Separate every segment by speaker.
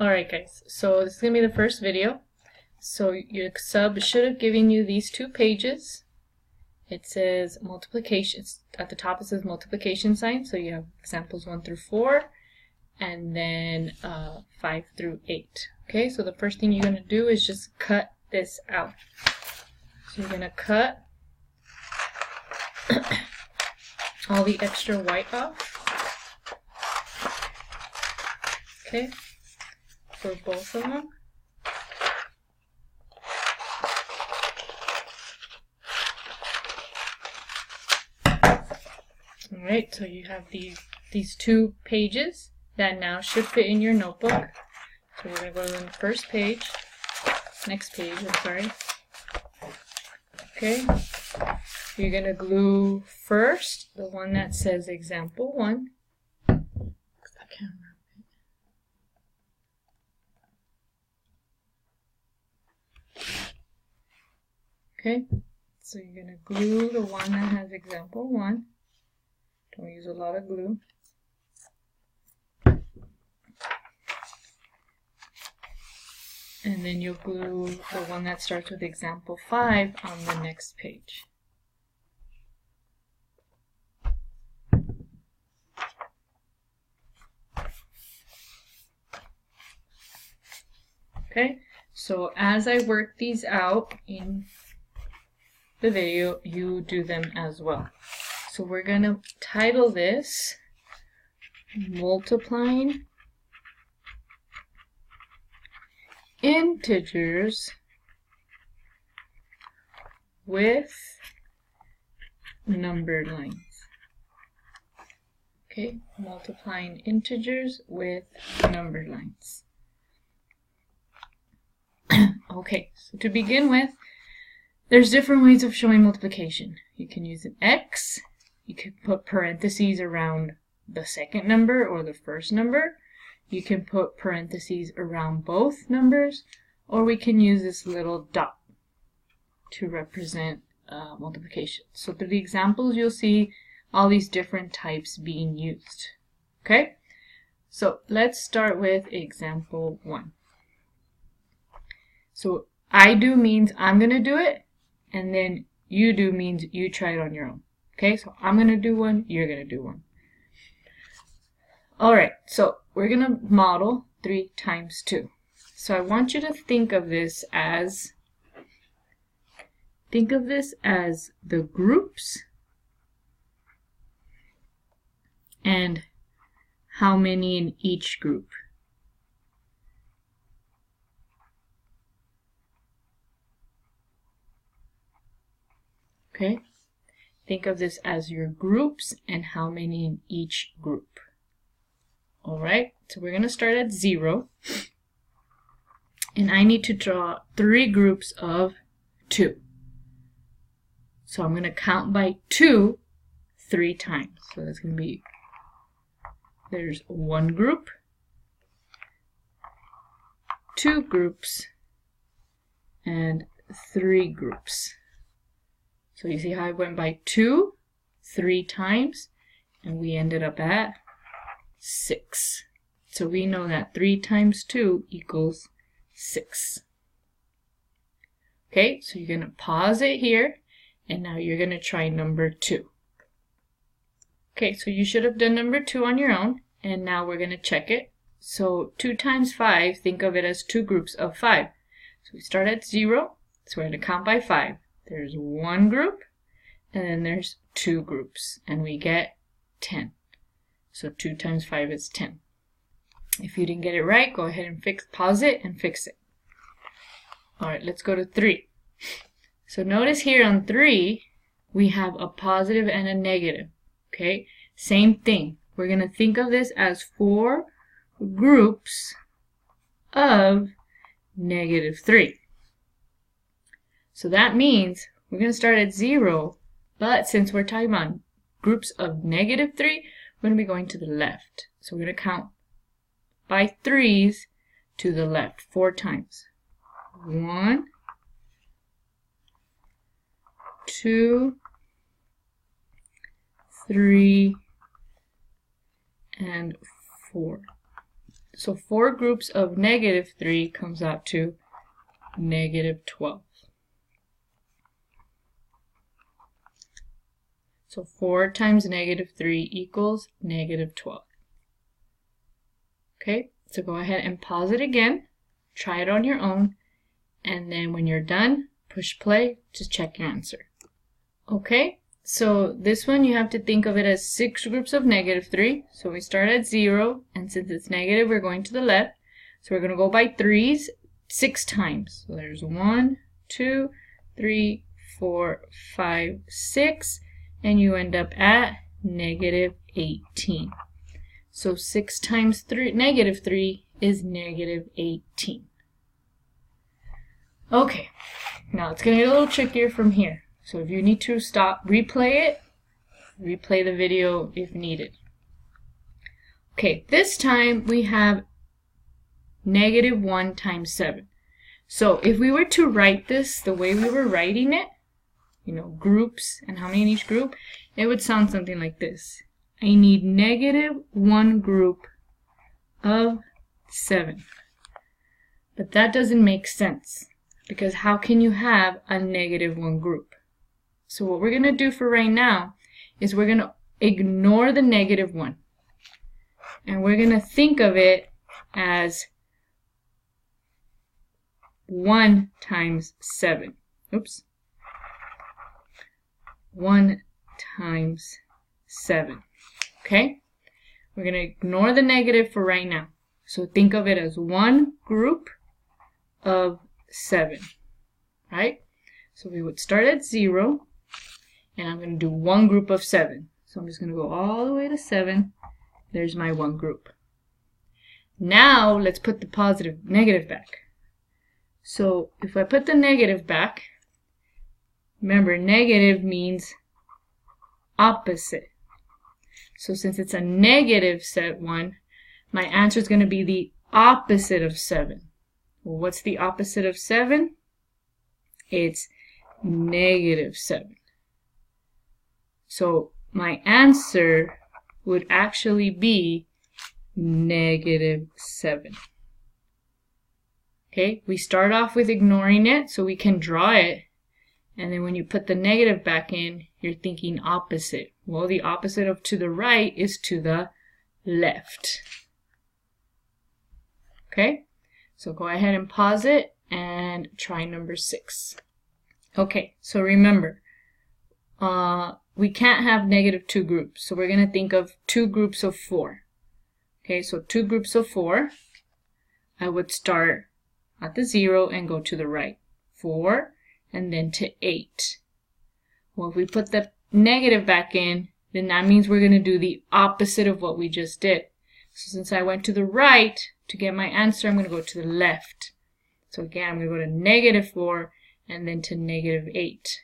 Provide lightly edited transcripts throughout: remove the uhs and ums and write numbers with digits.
Speaker 1: Alright guys, so this is going to be the first video. So your sub should have given you these two pages. It says multiplication, at the top it says multiplication sign, so you have examples 1 through 4, and then 5 through 8. Okay, so the first thing you're going to do is just cut this out. So you're going to cut all the extra white off. Okay, for both of them. Alright, so you have these two pages that now should fit in your notebook. So we're going to go to the first page, next page, I'm sorry. Okay, you're going to glue first the one that says example 1. Okay, so you're going to glue the one that has example 1. Don't use a lot of glue. And then you'll glue the one that starts with example 5 on the next page. Okay, so as I work these out in the video, you do them as well. So we're going to title this Multiplying Integers with Numbered Lines. Okay, multiplying integers with numbered lines. Okay, so to begin with, there's different ways of showing multiplication. You can use an X, you can put parentheses around the second number or the first number, you can put parentheses around both numbers, or we can use this little dot to represent multiplication. So through the examples you'll see all these different types being used. Okay, so let's start with example 1. So I do means I'm going to do it, and then you do means you try it on your own. Okay, so I'm going to do one, you're going to do one. Alright, so we're going to model 3 times 2. So I want you to think of this as the groups and how many in each group. Okay, think of this as your groups and how many in each group. Alright, so we're going to start at 0. And I need to draw 3 groups of 2. So I'm going to count by 2 3 times. So that's going to be, there's 1 group, 2 groups, and 3 groups. So you see how I went by 2 3 times, and we ended up at 6. So we know that 3 times 2 equals 6. Okay, so you're going to pause it here, and now you're going to try number 2. Okay, so you should have done number 2 on your own, and now we're going to check it. So 2 times 5, think of it as 2 groups of 5. So we start at 0, so we're going to count by 5. There's 1 group, and then there's 2 groups, and we get 10. So 2 times 5 is 10. If you didn't get it right, go ahead and pause it and fix it. Alright, let's go to 3. So notice here on 3, we have a positive and a negative. Okay, same thing. We're going to think of this as 4 groups of -3. So that means we're going to start at 0, but since we're talking about groups of -3, we're going to be going to the left. So we're going to count by 3s to the left 4 times. 1, 2, 3, and 4. So 4 groups of negative 3 comes out to negative 12. So 4 times negative 3 equals negative 12. Okay, so go ahead and pause it again. Try it on your own. And then when you're done, push play to check your answer. Okay, so this one you have to think of it as 6 groups of negative 3. So we start at 0, and since it's negative, we're going to the left. So we're going to go by 3s 6 times. So there's 1, 2, 3, 4, 5, 6, and you end up at negative 18. So 6 times negative 3 is negative 18. Okay, now it's going to get a little trickier from here. So if you need to stop, replay the video if needed. Okay, this time we have negative 1 times 7. So if we were to write this the way we were writing it, you know, groups and how many in each group, it would sound something like this. I need negative 1 group of 7. But that doesn't make sense, because how can you have a negative 1 group? So what we're going to do for right now is we're going to ignore the negative 1. And we're going to think of it as 1 times 7. Oops. 1 times 7. Okay? We're going to ignore the negative for right now. So think of it as 1 group of 7. Right? So we would start at 0, and I'm going to do 1 group of 7. So I'm just going to go all the way to 7. There's my 1 group. Now let's put the negative back. So if I put the negative back, remember, negative means opposite. So since it's a negative set 1, my answer is going to be the opposite of 7. Well, what's the opposite of 7? It's negative 7. So my answer would actually be negative 7. Okay, we start off with ignoring it so we can draw it. And then when you put the negative back in, you're thinking opposite. Well, the opposite of to the right is to the left. Okay, so go ahead and pause it and try number 6. Okay, so remember, we can't have negative 2 groups. So we're going to think of 2 groups of 4. Okay, so 2 groups of 4. I would start at the 0 and go to the right. 4 and then to 8. Well, if we put the negative back in, then that means we're going to do the opposite of what we just did. So since I went to the right to get my answer, I'm going to go to the left. So again, I'm going to go to negative 4 and then to negative 8.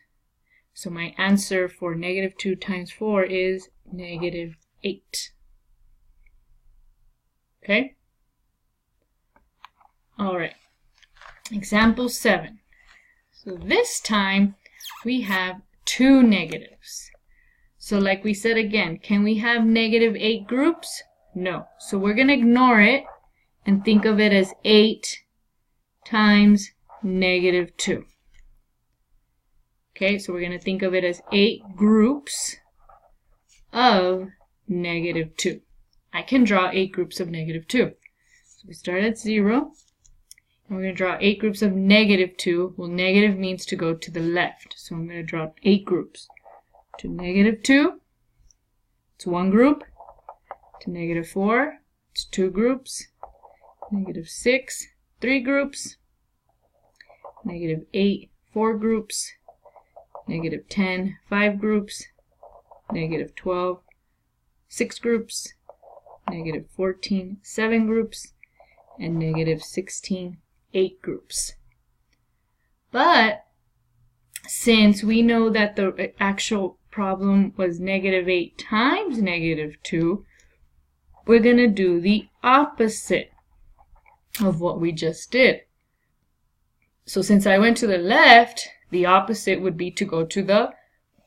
Speaker 1: So my answer for negative 2 times 4 is negative 8. Okay? All right. Example 7. So this time we have 2 negatives. So like we said again, can we have negative 8 groups? No. So we're going to ignore it and think of it as 8 times negative 2. Okay, so we're going to think of it as 8 groups of negative 2. I can draw 8 groups of negative 2. So we start at 0. And we're going to draw 8 groups of negative 2. Well, negative means to go to the left. So I'm going to draw 8 groups. To negative 2, it's 1 group. To negative 4, it's 2 groups. Negative 6, 3 groups. Negative 8, 4 groups. Negative 10, 5 groups. Negative 12, 6 groups. Negative 14, 7 groups. And negative 16, 8 groups. But since we know that the actual problem was negative 8 times negative 2, we're going to do the opposite of what we just did. So since I went to the left, the opposite would be to go to the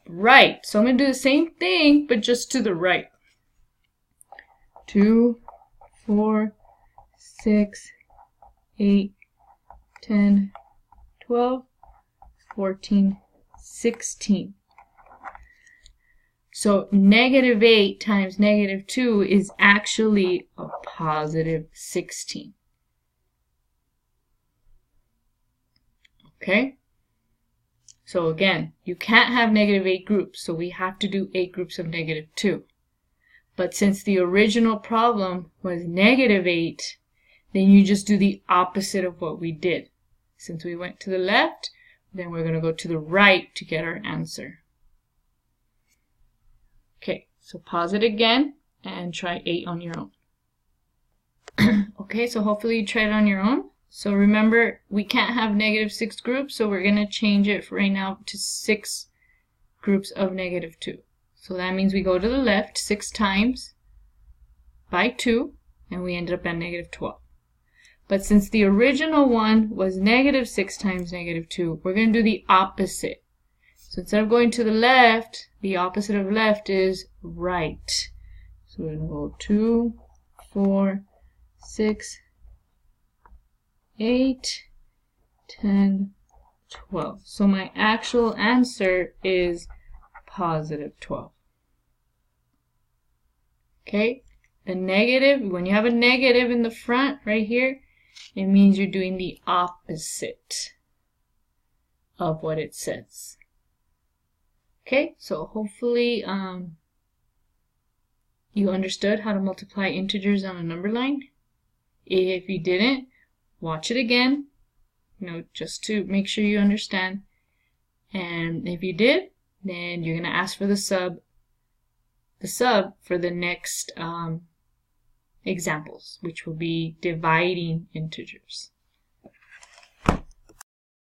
Speaker 1: right. So I'm going to do the same thing, but just to the right. 2, 4, 6, 8, 10, 12, 14, 16. So negative 8 times negative 2 is actually a positive 16. Okay? So again, you can't have negative 8 groups, so we have to do 8 groups of negative 2. But since the original problem was negative 8, then you just do the opposite of what we did. Since we went to the left, then we're going to go to the right to get our answer. Okay, so pause it again and try 8 on your own. Okay, so hopefully you tried it on your own. So remember, we can't have negative 6 groups, so we're going to change it for right now to 6 groups of negative 2. So that means we go to the left 6 times by 2, and we ended up at negative 12. But since the original one was negative 6 times negative 2, we're going to do the opposite. So instead of going to the left, the opposite of left is right. So we're going to go 2, 4, 6, 8, 10, 12. So my actual answer is positive 12. Okay, the negative, when you have a negative in the front right here, it means you're doing the opposite of what it says. Okay, so hopefully you understood how to multiply integers on a number line. If you didn't, watch it again, just to make sure you understand. And if you did, then you're going to ask for the sub for the next examples, which will be dividing integers.